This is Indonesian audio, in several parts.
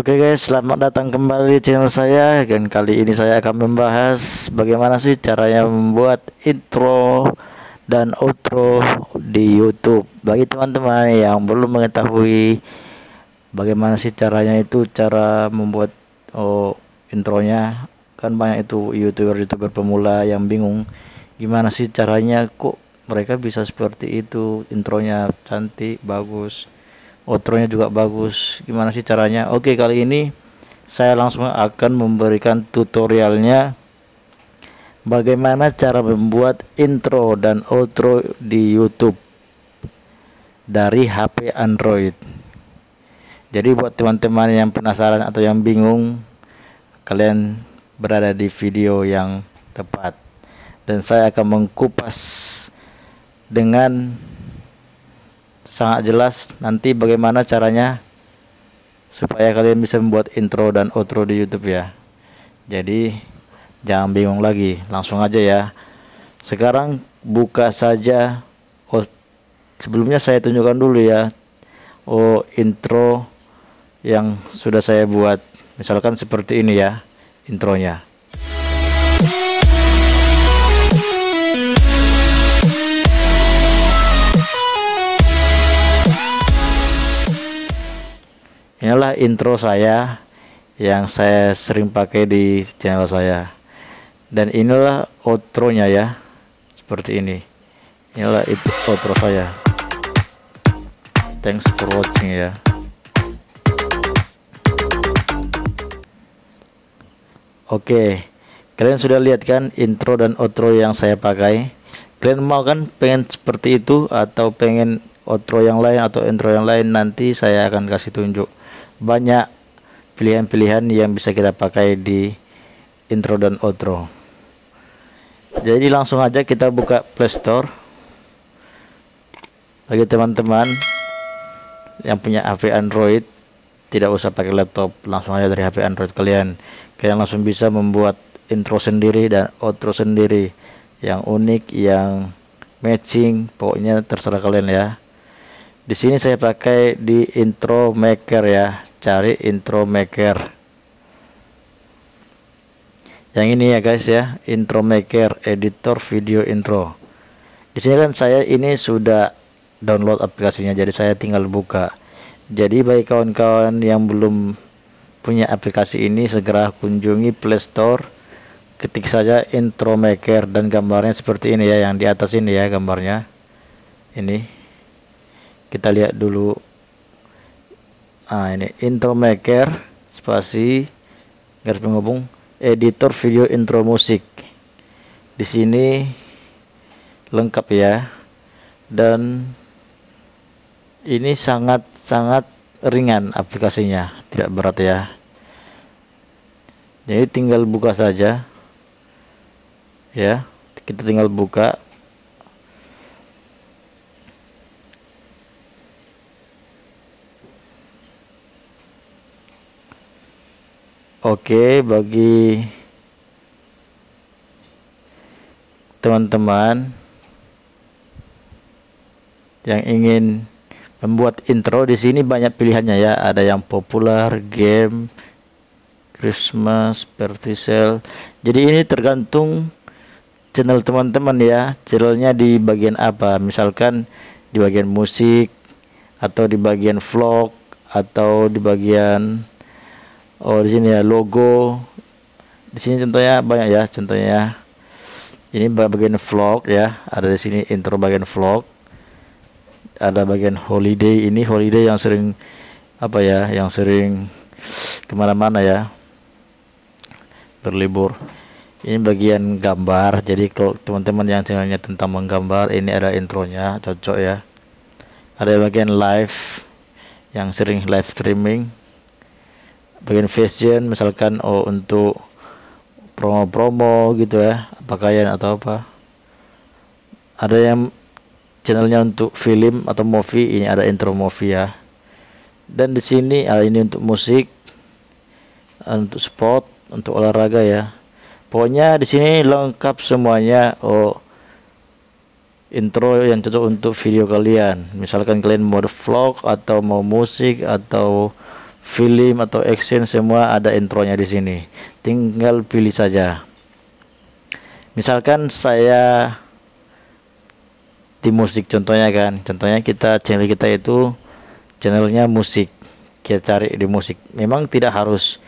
Oke guys, selamat datang kembali di channel saya. Dan kali ini saya akan membahas bagaimana sih caranya membuat intro dan outro di YouTube. Bagi teman-teman yang belum mengetahui bagaimana sih caranya, itu cara membuat intronya, kan banyak itu youtuber pemula yang bingung gimana sih caranya, kok mereka bisa seperti itu, intronya cantik bagus, outronya juga bagus, gimana sih caranya. Oke, kali ini saya langsung akan memberikan tutorialnya bagaimana cara membuat intro dan outro di YouTube dari HP Android. Jadi buat teman-teman yang penasaran atau yang bingung, kalian berada di video yang tepat, dan saya akan mengkupas dengan sangat jelas nanti bagaimana caranya supaya kalian bisa membuat intro dan outro di YouTube ya. Jadi jangan bingung lagi, langsung aja ya. Sekarang buka saja. Sebelumnya saya tunjukkan dulu ya intro yang sudah saya buat. Misalkan seperti ini ya intronya. Inilah intro saya yang saya sering pakai di channel saya, dan inilah outro-nya ya, seperti ini. Inilah itu outro saya. Thanks for watching ya. Oke, kalian sudah lihat kan intro dan outro yang saya pakai? Kalian mau kan pengen seperti itu, atau pengen outro yang lain atau intro yang lain? Nanti saya akan kasih tunjuk banyak pilihan-pilihan yang bisa kita pakai di intro dan outro. Jadi langsung aja kita buka Play Store. Bagi teman-teman yang punya HP Android, tidak usah pakai laptop, langsung aja dari HP Android kalian langsung bisa membuat intro sendiri dan outro sendiri yang unik, yang matching, pokoknya terserah kalian ya. Di sini saya pakai di Intro Maker ya, cari Intro Maker. Yang ini ya guys ya, Intro Maker, editor video intro. Di sini kan saya ini sudah download aplikasinya, jadi saya tinggal buka. Jadi bagi kawan-kawan yang belum punya aplikasi ini, segera kunjungi Play Store, ketik saja Intro Maker, dan gambarnya seperti ini ya, yang di atas ini ya gambarnya. Ini kita lihat dulu. Ini Intro Maker spasi garis penghubung editor video intro musik. Di sini lengkap ya, dan ini sangat ringan aplikasinya, tidak berat ya. Jadi tinggal buka saja ya, kita tinggal buka. Oke, bagi teman-teman yang ingin membuat intro, di sini banyak pilihannya ya. Ada yang populer, game, Christmas, party sale. Jadi ini tergantung channel teman-teman ya. Channelnya di bagian apa? Misalkan di bagian musik, atau di bagian vlog, atau di bagian di sini ya logo. Di sini contohnya banyak ya, contohnya ini bagian vlog ya, ada di sini intro bagian vlog. Ada bagian holiday, ini holiday yang sering yang sering kemana-mana ya, berlibur. Ini bagian gambar, jadi kalau teman-teman yang channelnya tentang menggambar, ini ada intronya, cocok ya. Ada bagian live, yang sering live streaming. Bagian fashion, misalkan untuk promo-promo gitu ya, pakaian atau apa. Ada yang channelnya untuk film atau movie, ini ada intro movie ya. Dan di sini ini untuk musik, untuk sport, untuk olahraga ya. Pokoknya di sini lengkap semuanya. Intro yang cocok untuk video kalian. Misalkan kalian mau vlog, atau mau musik, atau film atau action semua ada intronya di sini. Tinggal pilih saja. Misalkan saya di musik contohnya kan. Contohnya channel kita itu channelnya musik. Kita cari di musik. Memang tidak harus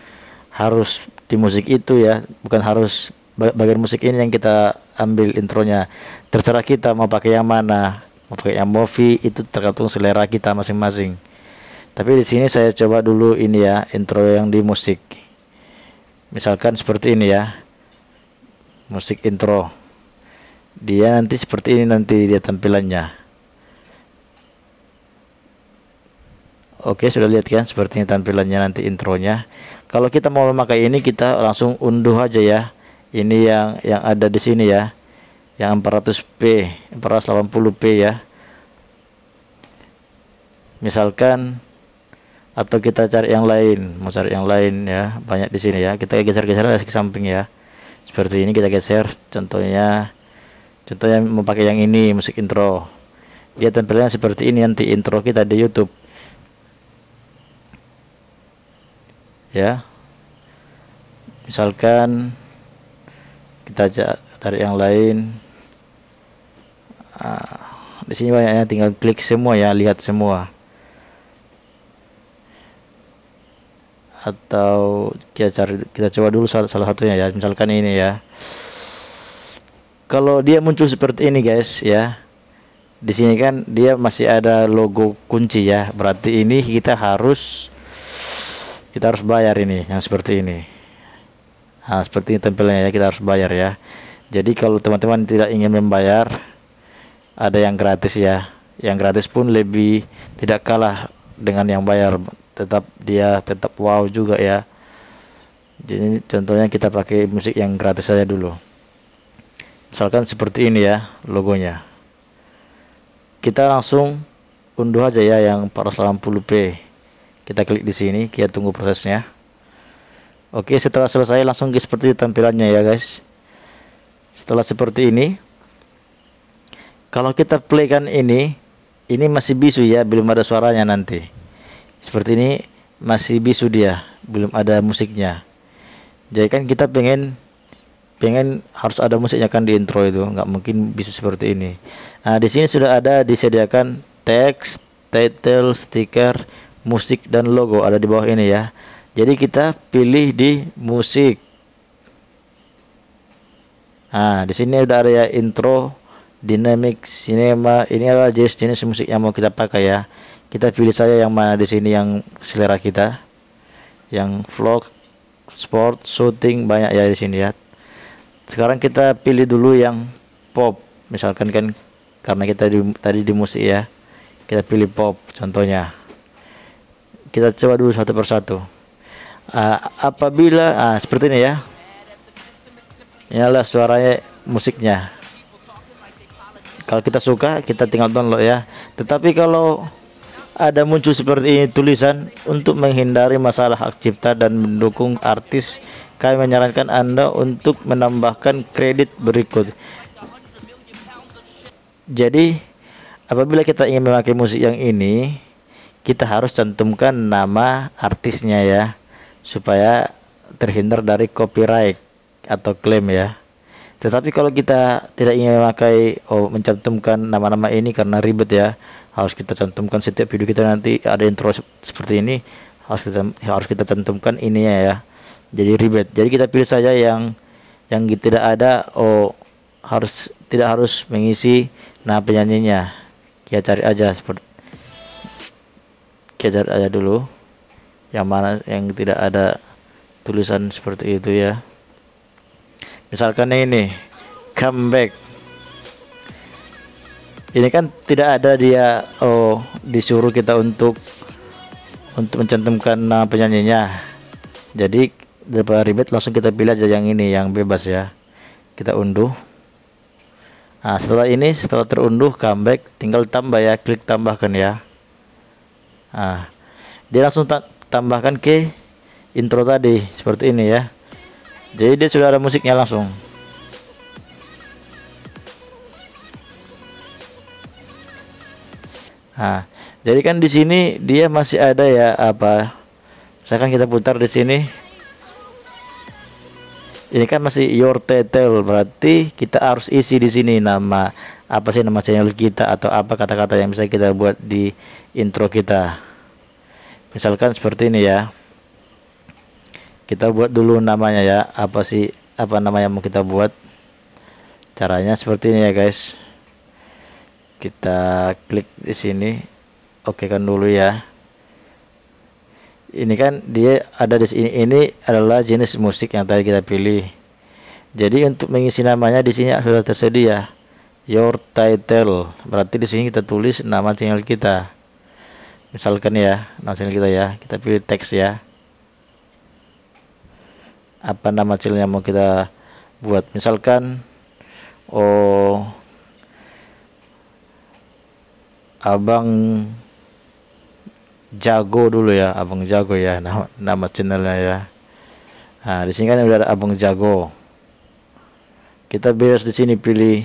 di musik itu ya, bukan harus bagian musik ini yang kita ambil intronya. Terserah kita mau pakai yang mana. Mau pakai yang movie itu tergantung selera kita masing-masing. Tapi di sini saya coba dulu ini ya, intro yang di musik. Misalkan seperti ini ya. Musik intro. Dia nanti seperti ini nanti dia tampilannya. Oke, sudah lihat kan seperti ini tampilannya nanti intronya. Kalau kita mau memakai ini kita langsung unduh aja ya. Ini yang ada di sini ya. Yang 400p, 480p ya. Misalkan atau kita cari yang lain, mau cari yang lain ya, banyak di sini ya. Kita geser-geser ke samping ya. Seperti ini kita geser. Contohnya mau pakai yang ini, musik intro. Dia tampilannya seperti ini nanti intro kita di YouTube. Ya. Misalkan kita cari yang lain. Di sini banyaknya, tinggal klik semua ya, lihat semua. Atau kita coba dulu salah satunya ya, misalkan ini ya. Kalau dia muncul seperti ini guys ya, di sini kan dia masih ada logo kunci ya, berarti ini kita harus bayar ini yang seperti ini. Nah, seperti ini tampilannya ya, kita harus bayar ya. Jadi kalau teman-teman tidak ingin membayar, ada yang gratis ya. Yang gratis pun lebih tidak kalah dengan yang bayar, dia tetap wow juga ya. Jadi contohnya kita pakai musik yang gratis saja dulu. Misalkan seperti ini ya logonya. Kita langsung unduh aja ya yang 480p. Kita klik di sini, kita tunggu prosesnya. Oke, setelah selesai langsung seperti tampilannya ya guys. Setelah seperti ini, kalau kita play kan ini masih bisu ya, belum ada suaranya nanti. Seperti ini masih bisu dia, belum ada musiknya. Jadi kan kita pengen harus ada musiknya kan di intro itu, nggak mungkin bisu seperti ini. Nah, di sini sudah ada disediakan teks, title, stiker, musik dan logo ada di bawah ini ya. Jadi kita pilih di musik. Nah, di sini udah ada ya intro, dynamic, cinema. Ini adalah jenis musik yang mau kita pakai ya. Kita pilih saja yang mana di sini yang selera kita. Yang vlog, sport, shooting banyak ya di sini ya. Sekarang kita pilih dulu yang pop. Misalkan kan karena kita tadi di musik ya. Kita pilih pop contohnya. Kita coba dulu satu persatu. Apabila seperti ini ya. Inilah suaranya musiknya. Kalau kita suka kita tinggal download ya. Tetapi kalau ada muncul seperti ini tulisan, untuk menghindari masalah hak cipta dan mendukung artis, kami menyarankan Anda untuk menambahkan kredit berikut. Jadi apabila kita ingin memakai musik yang ini, kita harus cantumkan nama artisnya ya, supaya terhindar dari copyright atau klaim ya. Tetapi kalau kita tidak ingin memakai mencantumkan nama-nama ini karena ribet ya, harus kita cantumkan setiap video kita nanti ada intro seperti ini, harus kita cantumkan ininya ya. Jadi ribet. Jadi kita pilih saja yang tidak ada, tidak harus mengisi nama penyanyinya. Kita cari aja dulu yang mana yang tidak ada tulisan seperti itu ya. Misalkan ini comeback, ini kan tidak ada dia disuruh kita untuk mencantumkan nama penyanyinya. Jadi daripada ribet langsung kita pilih aja yang ini yang bebas ya. Kita unduh. Nah, setelah terunduh comeback, tinggal tambah ya, klik tambahkan ya. Nah, dia langsung tambahkan ke intro tadi seperti ini ya. Jadi dia sudah ada musiknya langsung. Nah, jadi kan di sini dia masih ada ya Misalkan kita putar di sini, ini kan masih your title, berarti kita harus isi di sini nama apa sih, nama channel kita atau apa kata-kata yang bisa kita buat di intro kita. Misalkan seperti ini ya, kita buat dulu namanya ya, apa sih, apa nama yang mau kita buat. Caranya seperti ini ya guys, kita klik di sini, oke kan dulu ya. Ini kan dia ada di sini, ini adalah jenis musik yang tadi kita pilih. Jadi untuk mengisi namanya di sini sudah tersedia your title, berarti di sini kita tulis nama channel kita. Misalkan ya, nama channel kita ya, kita pilih teks ya. Apa nama channel yang mau kita buat? Misalkan Abang Jago dulu ya, Abang Jago ya, nama channelnya ya. Nah, di sini kan udah ada Abang Jago. Kita bebas di sini pilih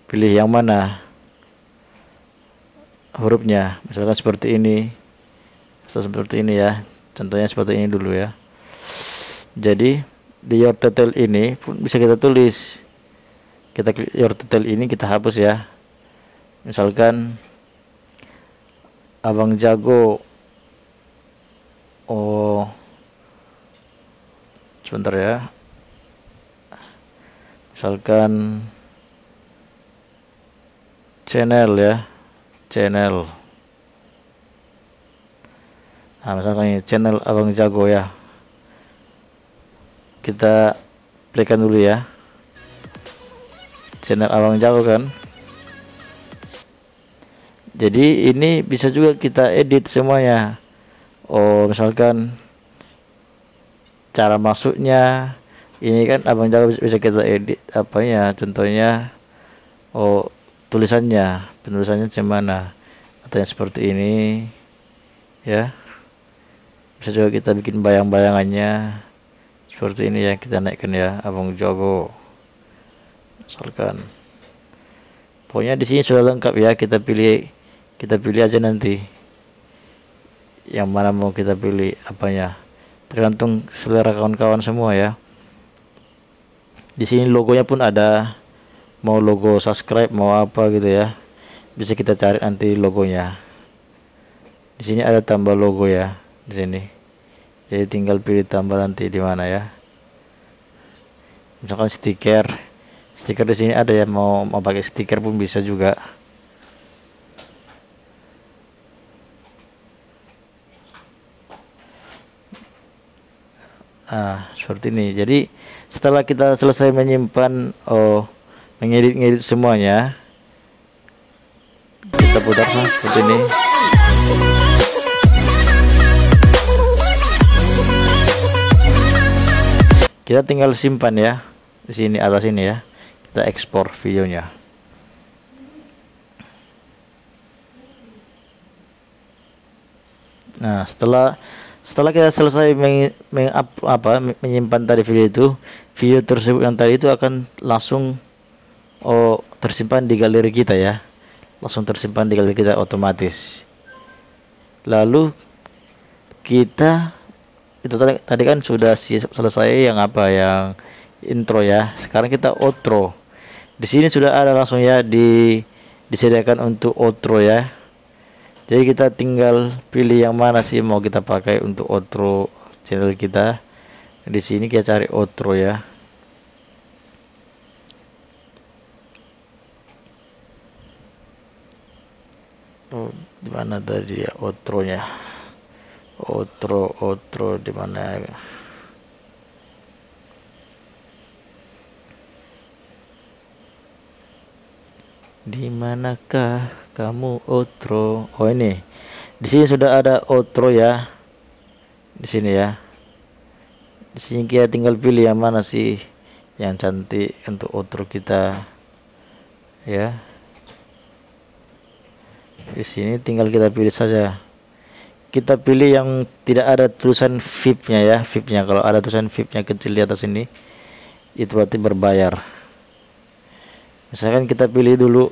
yang mana hurufnya. Misalkan seperti ini. Seperti ini ya. Contohnya seperti ini dulu ya. Jadi di your title ini pun bisa kita tulis. Kita klik your title ini, kita hapus ya. Misalkan Abang Jago. Sebentar ya. Misalkan channel ya, channel. Nah, misalkan ini channel Abang Jago ya. Kita klikkan dulu ya, channel Abang Jago kan. Jadi ini bisa juga kita edit semuanya. Misalkan cara masuknya, ini kan Abang Jago bisa kita edit apanya, contohnya tulisannya, penulisannya gimana, atau yang seperti ini ya. Bisa juga kita bikin bayang-bayangannya seperti ini ya, kita naikkan ya, Abang Jago misalkan. Pokoknya di sini sudah lengkap ya, kita pilih aja nanti yang mana mau kita pilih apanya, tergantung selera kawan-kawan semua ya. Di sini logonya pun ada, mau logo subscribe mau apa gitu ya, bisa kita cari nanti logonya. Di sini ada tambah logo ya di sini, jadi tinggal pilih tambah nanti di mana ya. Misalkan stiker di sini ada ya, mau pakai stiker pun bisa juga. Nah, seperti ini. Jadi setelah kita selesai menyimpan mengedit semuanya, kita putar seperti ini. Kita tinggal simpan ya di sini atas ini ya. Kita ekspor videonya. Nah, setelah kita selesai menyimpan tadi video tersebut yang tadi itu akan langsung tersimpan di galeri kita ya, langsung tersimpan di galeri kita otomatis. Lalu kita itu tadi kan sudah selesai yang intro ya. Sekarang kita outro. Di sini sudah ada langsung ya, disediakan untuk outro ya. Jadi kita tinggal pilih yang mana sih mau kita pakai untuk outro channel kita. Di sini kita cari outro ya. Di mana tadi ya outro-nya? Outro di mana ya? Di manakah kamu outro? Ini. Di sini sudah ada outro ya. Di sini ya. Di sini kita tinggal pilih yang mana sih yang cantik untuk outro kita. Ya. Di sini tinggal kita pilih saja. Kita pilih yang tidak ada tulisan VIP-nya ya. VIP-nya, kalau ada tulisan VIP-nya kecil di atas ini, itu berarti berbayar. Misalkan kita pilih dulu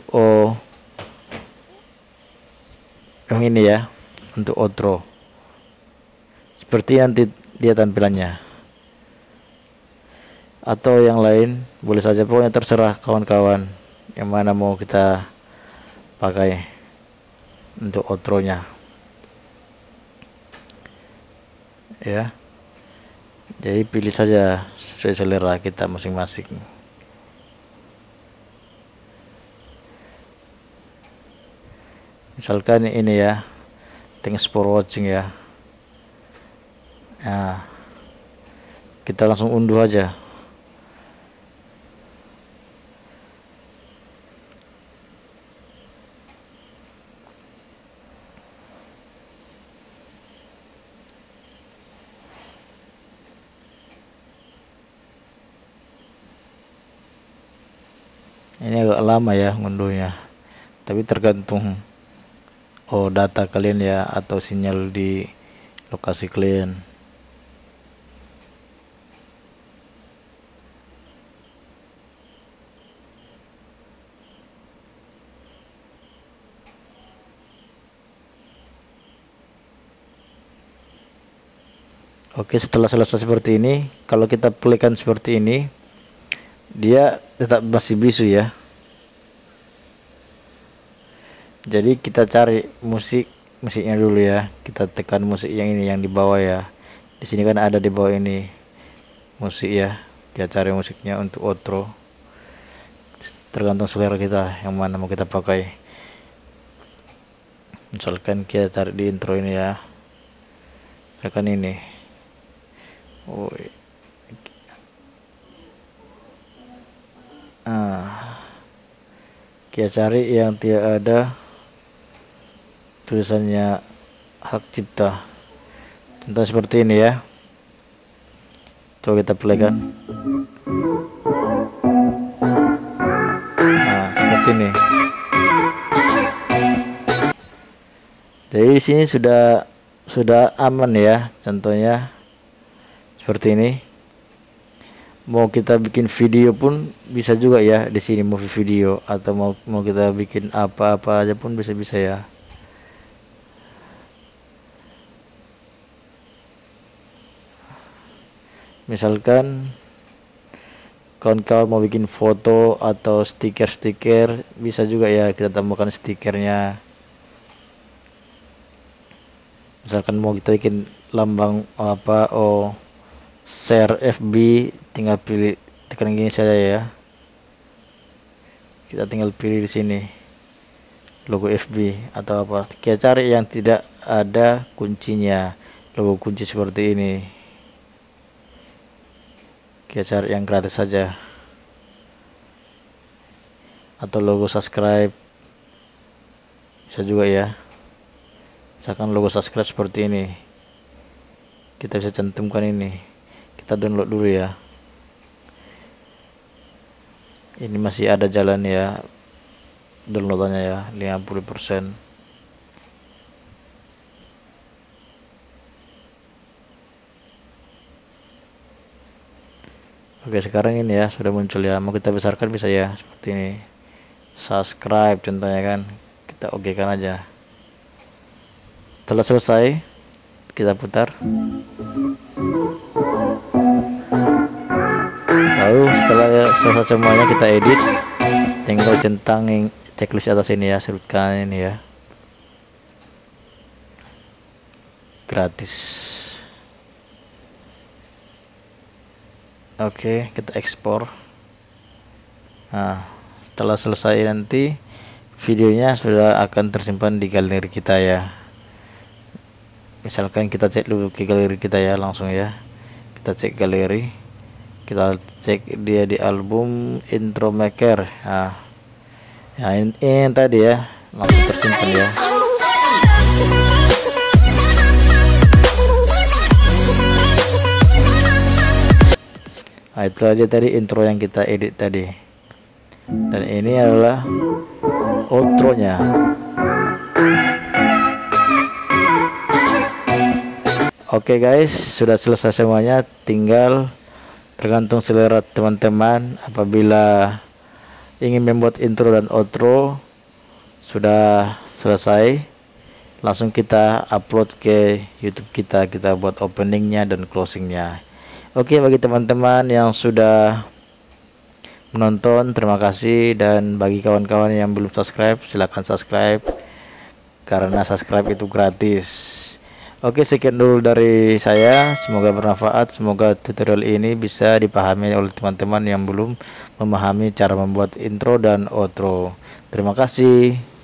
yang ini ya, untuk outro seperti nanti dia tampilannya, atau yang lain boleh saja, pokoknya terserah kawan-kawan yang mana mau kita pakai untuk outro-nya ya. Jadi pilih saja sesuai selera kita masing-masing. Misalkan ini ya, thanks for watching ya. Nah, kita langsung unduh aja. Ini agak lama ya ngunduhnya, tapi tergantung data kalian ya, atau sinyal di lokasi kalian. Oke, setelah selesai seperti ini, kalau kita playkan seperti ini, dia tetap masih bisu ya. Jadi kita cari musiknya dulu ya. Kita tekan musik yang ini, yang di bawah ya. Di sini kan ada di bawah ini musik ya. Kita cari musiknya untuk outro. Tergantung selera kita yang mana mau kita pakai. Misalkan kita cari di intro ini ya. Misalkan ini. Kita cari yang tidak ada tulisannya hak cipta, contoh seperti ini ya. Coba kita playkan. Nah, seperti ini. Jadi di sini sudah aman ya, contohnya seperti ini. Mau kita bikin video pun bisa juga ya di sini, movie video, atau mau kita bikin apa-apa aja pun bisa ya. Misalkan kawan-kawan mau bikin foto atau stiker bisa juga ya, kita tambahkan stikernya. Misalkan mau kita bikin lambang apa, share FB, tinggal pilih, tekan gini saja ya. Kita tinggal pilih di sini logo FB atau apa. Kita cari yang tidak ada kuncinya, logo kunci seperti ini. Kita cari yang gratis saja, atau logo subscribe bisa juga ya. Misalkan logo subscribe seperti ini, kita bisa cantumkan ini. Kita download dulu ya. Ini masih ada jalan ya downloadannya ya, 50%. Oke, sekarang ini ya sudah muncul ya. Mau kita besarkan bisa ya, seperti ini. Subscribe contohnya kan, kita oke kan aja. Setelah selesai, kita putar. Lalu setelah selesai semuanya, kita edit. Tinggal centang checklist atas ini ya, sebutkan ini ya, gratis. Oke, kita ekspor. Nah, setelah selesai nanti videonya sudah akan tersimpan di galeri kita ya. Misalkan kita cek dulu ke galeri kita ya, langsung ya. Kita cek galeri, kita cek dia di album intro maker. Nah, ya ini tadi ya, langsung tersimpan ya. Nah, itu aja tadi intro yang kita edit tadi, dan ini adalah outro-nya. Oke guys, sudah selesai semuanya, tinggal tergantung selera teman-teman. Apabila ingin membuat intro dan outro sudah selesai, langsung kita upload ke YouTube kita buat openingnya dan closingnya. Oke, bagi teman-teman yang sudah menonton, terima kasih. Dan bagi kawan-kawan yang belum subscribe, silahkan subscribe karena subscribe itu gratis. Oke, sekian dulu dari saya, semoga bermanfaat. Semoga tutorial ini bisa dipahami oleh teman-teman yang belum memahami cara membuat intro dan outro. Terima kasih.